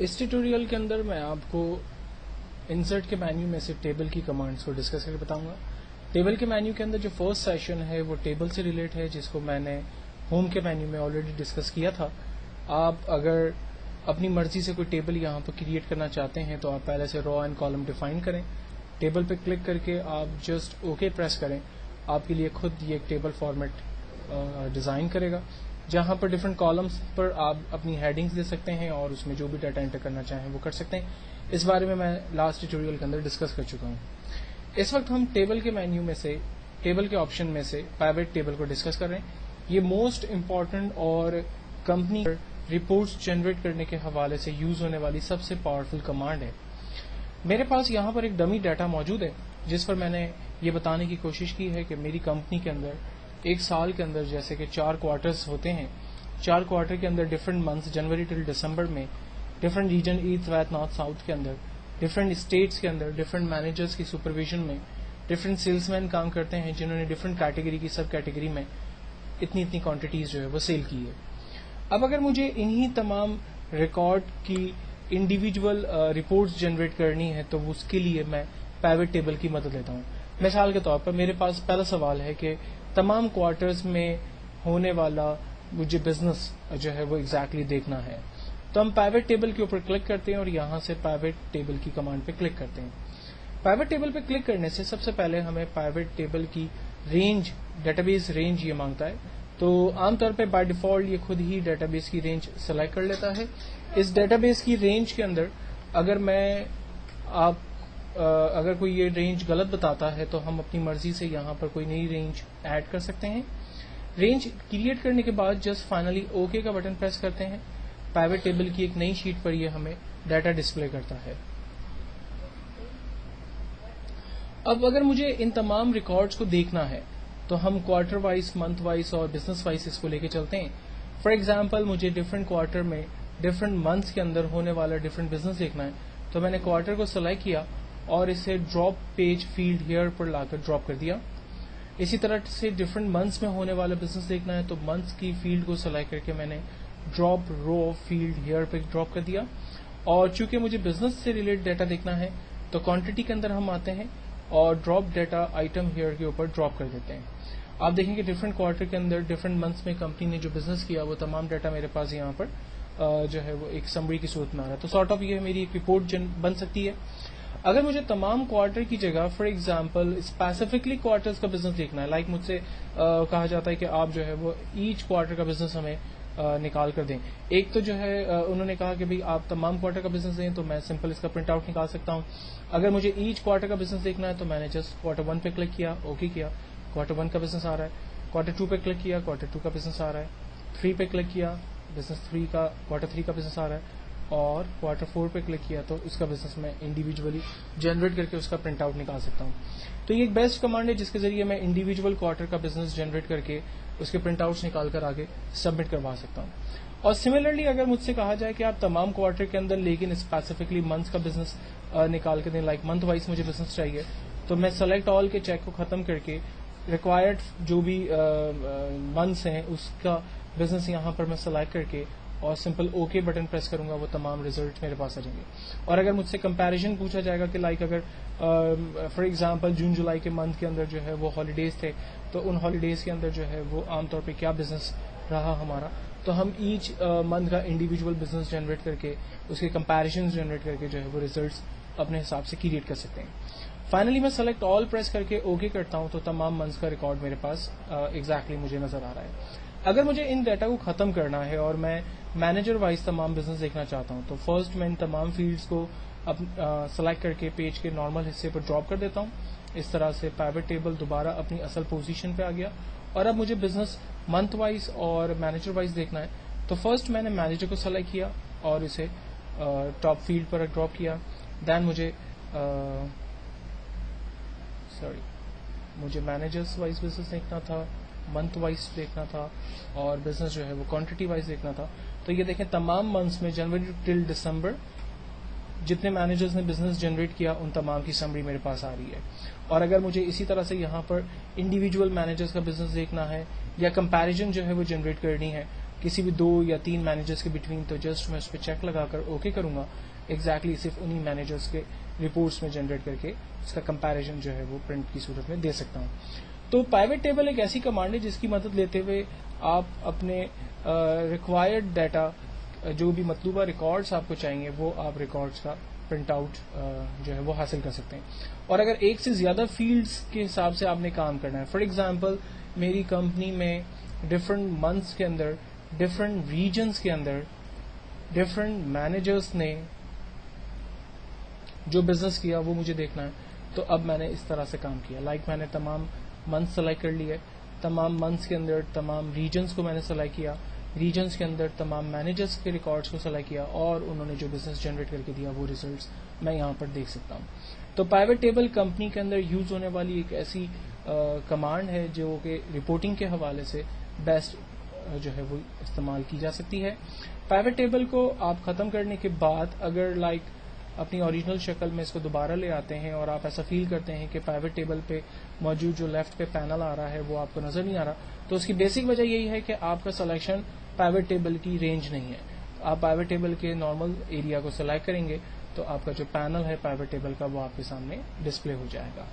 اس tutorial کے اندر میں آپ کو انسرٹ کے مینیو میں سے ٹیبل کی کمانڈز کو ڈسکس کر کے بتاؤں گا. ٹیبل کے مینیو کے اندر جو فرسٹ سیشن ہے وہ ٹیبل سے ریلیٹ ہے، جس کو میں نے ہوم کے مینیو میں آلریڈی ڈسکس کیا تھا. آپ اگر اپنی مرضی سے کوئی ٹیبل یہاں پر کریٹ کرنا چاہتے ہیں تو آپ پہلے سے رو اینڈ کالم ڈیفائن کریں. ٹیبل پہ کلک کر کے آپ جسٹ اوکے پریس کریں. آپ کے لیے خود یہ ایک ٹیبل فارمیٹ ڈیزائن کرے گا، جہاں پر ڈفرینٹ کالمس پر آپ اپنی ہیڈنگز دے سکتے ہیں اور اس میں جو بھی ڈیٹا انٹر کرنا چاہیں وہ کر سکتے ہیں. اس بارے میں لاسٹ ٹیوٹوریل کے اندر ڈسکس کر چکا ہوں. اس وقت ہم ٹیبل کے مینیو میں سے، ٹیبل کے آپشن میں سے پیوٹ ٹیبل کو ڈسکس کر رہے ہیں. یہ موسٹ امپورٹنٹ اور کمپنی رپورٹس جنریٹ کرنے کے حوالے سے یوز ہونے والی سب سے پاورفل کمانڈ ہے. میرے پاس یہاں پر ایک ڈمی ڈیٹا موجود ہے جس پر میں نے یہ بتانے کی کوشش کی ہے کہ میری کمپنی کے اندر ایک سال کے اندر جیسے کہ 4 کوارٹرز ہوتے ہیں، 4 کوارٹر کے اندر ڈفرینٹ منتھس جنوری ٹل دسمبر میں different region east west north south کے اندر ڈفرینٹ اسٹیٹس کے اندر ڈفرینٹ مینیجرس کی سپرویژن میں ڈفرینٹ سیلس مین کام کرتے ہیں جنہوں نے ڈفرینٹ کیٹیگری کی سب کیٹیگری میں اتنی کوانٹٹیز جو ہے وہ سیل کی ہے. اب اگر مجھے انہی تمام ریکارڈ کی انڈیویجول رپورٹس جنریٹ کرنی ہے تو اس کے لیے میں پیوٹ ٹیبل کی مدد لیتا ہوں. مثال کے طور پر میرے پاس پہلا سوال ہے کہ تمام کوارٹرز میں ہونے والا مجھے بزنس جو ہے وہ ایگزیکٹلی دیکھنا ہے. تو ہم پیوٹ ٹیبل کے اوپر کلک کرتے ہیں اور یہاں سے پیوٹ ٹیبل کی کمانڈ پہ کلک کرتے ہیں. پیوٹ ٹیبل پہ کلک کرنے سے سب سے پہلے ہمیں پیوٹ ٹیبل کی رینج، ڈیٹا بیس رینج یہ مانگتا ہے. تو عام طور پہ بائی ڈیفالٹ یہ خود ہی ڈیٹا بیس کی رینج سلیکٹ کر لیتا ہے. اس ڈیٹا بیس کی رینج کے اندر اگر کوئی یہ رینج غلط بتاتا ہے تو ہم اپنی مرضی سے یہاں پر کوئی نئی رینج ایڈ کر سکتے ہیں. رینج کریٹ کرنے کے بعد جسٹ فائنلی اوکے کا بٹن پریس کرتے ہیں. پیوٹ ٹیبل کی ایک نئی شیٹ پر یہ ہمیں ڈیٹا ڈسپلے کرتا ہے. اب اگر مجھے ان تمام ریکارڈز کو دیکھنا ہے تو ہم کوارٹر وائز، منتھ وائز اور بزنس وائز اس کو لے کے چلتے ہیں. فار ایگزامپل مجھے ڈفرینٹ کوارٹر میں ڈفرینٹ منتھس کے اندر ہونے والا ڈفرینٹ بزنس دیکھنا ہے تو میں نے کوارٹر کو سلیکٹ کیا اور اسے ڈراپ پیج فیلڈ ہیئر پر لا کر ڈراپ کر دیا. اسی طرح سے ڈفرینٹ منتھس میں ہونے والا بزنس دیکھنا ہے تو منتھس کی فیلڈ کو سلیکٹ کر کے میں نے ڈراپ رو فیلڈ ہیئر پہ ڈراپ کر دیا. اور چونکہ مجھے بزنس سے ریلیٹ ڈیٹا دیکھنا ہے تو کوانٹٹی کے اندر ہم آتے ہیں اور ڈراپ ڈیٹا آئٹم ہیئر کے اوپر ڈراپ کر دیتے ہیں. آپ دیکھیں کہ ڈفرینٹ کوارٹر کے اندر ڈفرینٹ منتھس میں کمپنی نے جو بزنس کیا وہ تمام ڈیٹا میرے پاس یہاں پر جو ہے وہ ایک سمری کی صورت میں آ رہا ہے. تو سارٹ آف یہ میری ایک رپورٹ بن سکتی ہے. اگر مجھے تمام کوارٹر کی جگہ فار ایگزامپل اسپیسیفکلی کوارٹرز کا بزنس دیکھنا ہے، لائک مجھ سے کہا جاتا ہے کہ آپ جو ہے وہ ایچ کوارٹر کا بزنس ہمیں نکال کر دیں. ایک تو جو ہے انہوں نے کہا کہ بھئی آپ تمام کوارٹر کا بزنس دیں تو میں سمپل اس کا پرنٹ آؤٹ نکال سکتا ہوں. اگر مجھے ایچ کوارٹر کا بزنس دیکھنا ہے تو میں نے جسٹ کوارٹر 1 پہ کلک کیا، اوکے کیا، کوارٹر 1 کا بزنس آ رہا ہے. کوارٹر 2 پہ کلک کیا، کوارٹر 2 کا بزنس آ رہا ہے. 3 پہ کلک کیا، بزنس 3 کا کوارٹر 3 کا بزنس آ رہا ہے. اور کوارٹر 4 پہ کلک کیا تو اس کا بزنس میں انڈیویجولی جنریٹ کر کے اس کا پرنٹ آؤٹ نکال سکتا ہوں. تو یہ ایک بیسٹ کمانڈ ہے جس کے ذریعے میں انڈیویجول کوارٹر کا بزنس جنریٹ کر کے اس کے پرنٹ آؤٹس نکال کر آگے سبمٹ کروا سکتا ہوں. اور سملرلی اگر مجھ سے کہا جائے کہ آپ تمام کوارٹر کے اندر لیکن اسپیسیفکلی منتھ کا بزنس نکال کے دیں، لائک منتھ وائز مجھے بزنس چاہیے، تو میں سلیکٹ آل کے چیک کو ختم کر کے ریکوائرڈ جو بھی منتھس ہیں اس کا بزنس یہاں پر میں سلیکٹ کر کے اور سمپل اوکے بٹن پریس کروں گا، وہ تمام ریزلٹ میرے پاس آ جائیں گے. اور اگر مجھ سے کمپیریزن پوچھا جائے گا کہ لائک اگر فار ایگزامپل جون جولائی کے منتھ کے اندر جو ہے وہ ہالیڈیز تھے تو ان ہالیڈیز کے اندر جو ہے وہ عام طور پہ کیا بزنس رہا ہمارا، تو ہم ایچ منتھ کا انڈیویجول بزنس جنریٹ کر کے اس کے کمپیریزن جنریٹ کر کے جو ہے وہ ریزلٹس اپنے حساب سے کریٹ کر سکتے ہیں. فائنلی میں سلیکٹ آل پریس کر کے اوکے کرتا ہوں تو تمام منتھس کا ریکارڈ میرے پاس ایگزیکٹلی مجھے نظر آ رہا ہے. اگر مجھے ان ڈیٹا کو ختم کرنا ہے اور میں مینیجر وائز تمام بزنس دیکھنا چاہتا ہوں تو فرسٹ میں ان تمام فیلڈز کو سلیکٹ کر کے پیج کے نارمل حصے پر ڈراپ کر دیتا ہوں. اس طرح سے پیوٹ ٹیبل دوبارہ اپنی اصل پوزیشن پہ آ گیا. اور اب مجھے بزنس منتھ وائز اور مینیجر وائز دیکھنا ہے تو فرسٹ میں نے مینیجر کو سلیکٹ کیا اور اسے ٹاپ فیلڈ پر ڈراپ کیا. دین مجھے مینیجرس وائز بزنس دیکھنا تھا، منتھ وائز دیکھنا تھا اور بزنس جو ہے وہ کوانٹٹی وائز دیکھنا تھا. تو یہ دیکھیں تمام منتھس میں جنوری ٹل دسمبر جتنے مینیجرز نے بزنس جنریٹ کیا ان تمام کی سمری میرے پاس آ رہی ہے. اور اگر مجھے اسی طرح سے یہاں پر انڈیویجول مینیجرز کا بزنس دیکھنا ہے یا کمپیریزن جو ہے وہ جنریٹ کرنی ہے کسی بھی 2 یا 3 مینیجرس کے بٹوین، تو جسٹ میں اس پہ چیک لگا کر اوکے کروں گا، ایگزیکٹلی صرف انہی مینیجرس کے رپورٹس میں جنریٹ کر کے اس کا کمپیریزن جو ہے وہ پرنٹ کی صورت میں دے سکتا ہوں. تو پیوٹ ٹیبل ایک ایسی کمانڈ ہے جس کی مدد لیتے ہوئے آپ اپنے ریکوائرڈ ڈیٹا، جو بھی مطلوبہ ریکارڈس آپ کو چاہیے وہ آپ ریکارڈس کا پرنٹ آؤٹ جو ہے وہ حاصل کر سکتے ہیں. اور اگر ایک سے زیادہ فیلڈز کے حساب سے آپ نے کام کرنا ہے، فار ایگزامپل میری کمپنی میں ڈفرینٹ منتھس کے اندر، ڈفرینٹ ریجنس کے اندر ڈفرینٹ مینیجرس نے جو بزنس کیا وہ مجھے دیکھنا ہے، تو اب میں نے اس طرح سے کام کیا. میں نے تمام منتھ سلیکٹ کر لیے، تمام منتھس کے اندر تمام ریجنس کو میں نے سلیکٹ کیا، ریجنس کے اندر تمام مینیجرس کے ریکارڈس کو سلیکٹ کیا، اور انہوں نے جو بزنس جنریٹ کر کے دیا وہ ریزلٹس میں یہاں پر دیکھ سکتا ہوں. تو پیوٹ ٹیبل کمپنی کے اندر یوز ہونے والی ایک ایسی کمانڈ ہے جو کہ رپورٹنگ کے حوالے سے بیسٹ جو ہے وہ استعمال کی جا سکتی ہے. پیوٹ ٹیبل کو آپ ختم کرنے کے بعد اگر اپنی اوریجنل شکل میں اس کو دوبارہ لے آتے ہیں اور آپ ایسا فیل کرتے ہیں کہ پیوٹ ٹیبل پہ موجود جو لیفٹ پہ پینل آ رہا ہے وہ آپ کو نظر نہیں آ رہا، تو اس کی بیسک وجہ یہی ہے کہ آپ کا سلیکشن پیوٹ ٹیبل کی رینج نہیں ہے. آپ پیوٹ ٹیبل کے نارمل ایریا کو سلیکٹ کریں گے تو آپ کا جو پینل ہے پیوٹ ٹیبل کا وہ آپ کے سامنے ڈسپلے ہو جائے گا.